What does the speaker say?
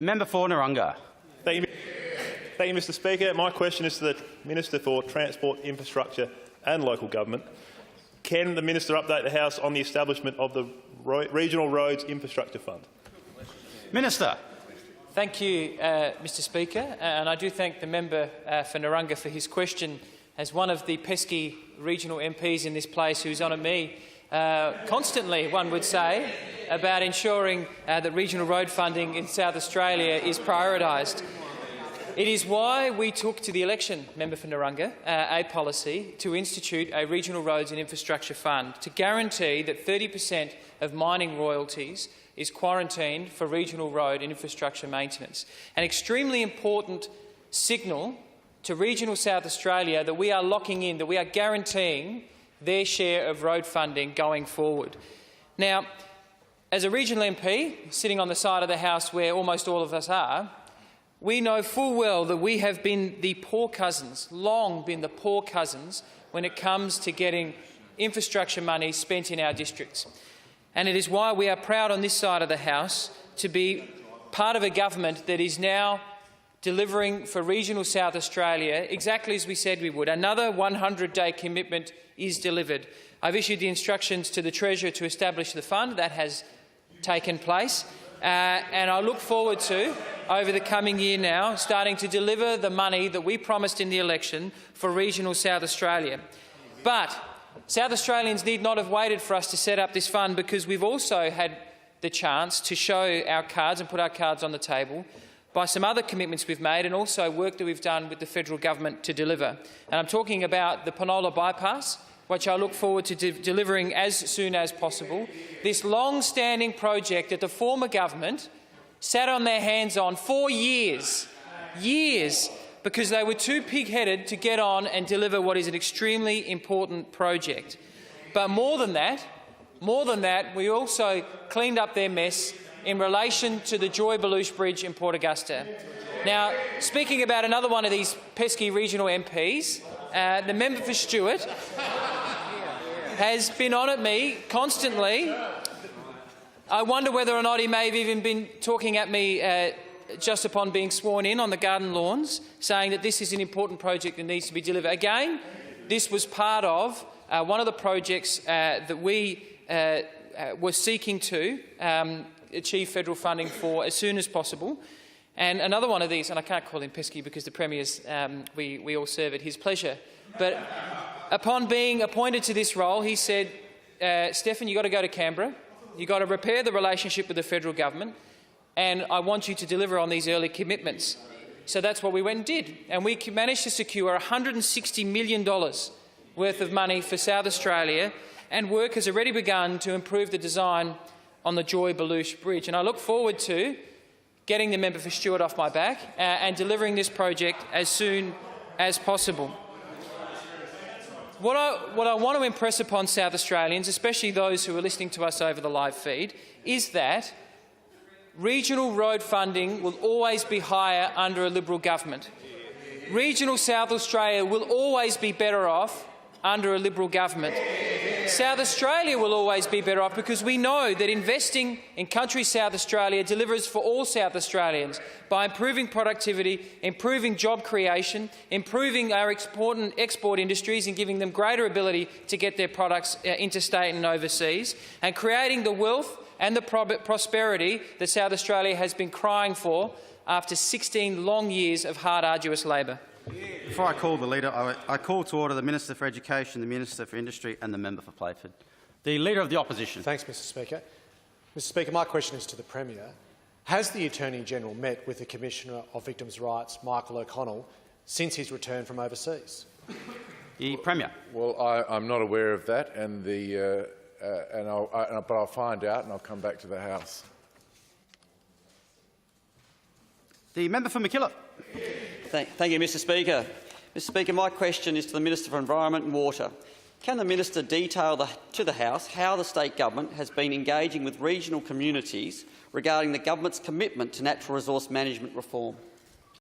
Member for Narungga. Thank you, Mr Speaker. My question is to the Minister for Transport, Infrastructure and Local Government. Can the Minister update the House on the establishment of the Regional Roads Infrastructure Fund? Minister. Thank you, Mr Speaker, and I do thank the member for Narungga for his question. As one of the pesky regional MPs in this place who's on at me constantly, one would say, about ensuring that regional road funding in South Australia is prioritised. It is why we took to the election, member for Narungga, a policy to institute a Regional Roads and Infrastructure Fund to guarantee that 30% of mining royalties is quarantined for regional road and infrastructure maintenance. An extremely important signal to regional South Australia that we are locking in, that we are guaranteeing their share of road funding going forward. Now, as a regional MP, sitting on the side of the House where almost all of us are, we know full well that we have been the poor cousins, long been the poor cousins, when it comes to getting infrastructure money spent in our districts. And it is why we are proud on this side of the House to be part of a government that is now delivering for regional South Australia exactly as we said we would. Another 100-day commitment is delivered. I've issued the instructions to the Treasurer to establish the fund. That has taken place. And I look forward to, over the coming year now, starting to deliver the money that we promised in the election for regional South Australia. But South Australians need not have waited for us to set up this fund, because we've also had the chance to show our cards and put our cards on the table by some other commitments we've made and also work that we've done with the federal government to deliver. And I'm talking about the Penola Bypass, which I look forward to delivering as soon as possible. This long-standing project that the former government sat on their hands on for years, because they were too pig-headed to get on and deliver what is an extremely important project. But more than that, we also cleaned up their mess in relation to the Joy Belush Bridge in Port Augusta. Now, speaking about another one of these pesky regional MPs, the member for Stewart has been on at me constantly. I wonder whether or not he may have even been talking at me just upon being sworn in on the Garden Lawns, saying that this is an important project that needs to be delivered. Again, this was part of one of the projects that we were seeking to achieve federal funding for as soon as possible. And another one of these, and I can't call him pesky because the Premier's, we all serve at his pleasure, but upon being appointed to this role, he said, Stefan, you've got to go to Canberra, you've got to repair the relationship with the federal government, and I want you to deliver on these early commitments. So that's what we went and did. And we managed to secure $160 million worth of money for South Australia, and work has already begun to improve the design on the Joy Belush Bridge. And I look forward to getting the member for Stewart off my back and delivering this project as soon as possible. What I want to impress upon South Australians, especially those who are listening to us over the live feed, is that regional road funding will always be higher under a Liberal government. Regional South Australia will always be better off under a Liberal government. South Australia will always be better off because we know that investing in country South Australia delivers for all South Australians by improving productivity, improving job creation, improving our export industries and giving them greater ability to get their products interstate and overseas, and creating the wealth and the prosperity that South Australia has been crying for after 16 long years of hard, arduous labour. Before I call the Leader, I call to order the Minister for Education, the Minister for Industry and the Member for Playford. The Leader of the Opposition. Thanks, Mr Speaker. Mr Speaker, my question is to the Premier. Has the Attorney-General met with the Commissioner of Victims' Rights, Michael O'Connell, since his return from overseas? The Premier. Well, I'm not aware of that, and but I'll find out and I'll come back to the House. The Member for MacKillop. Thank you, Mr Speaker. Mr Speaker, my question is to the Minister for Environment and Water. Can the Minister detail to the House how the state government has been engaging with regional communities regarding the government's commitment to natural resource management reform?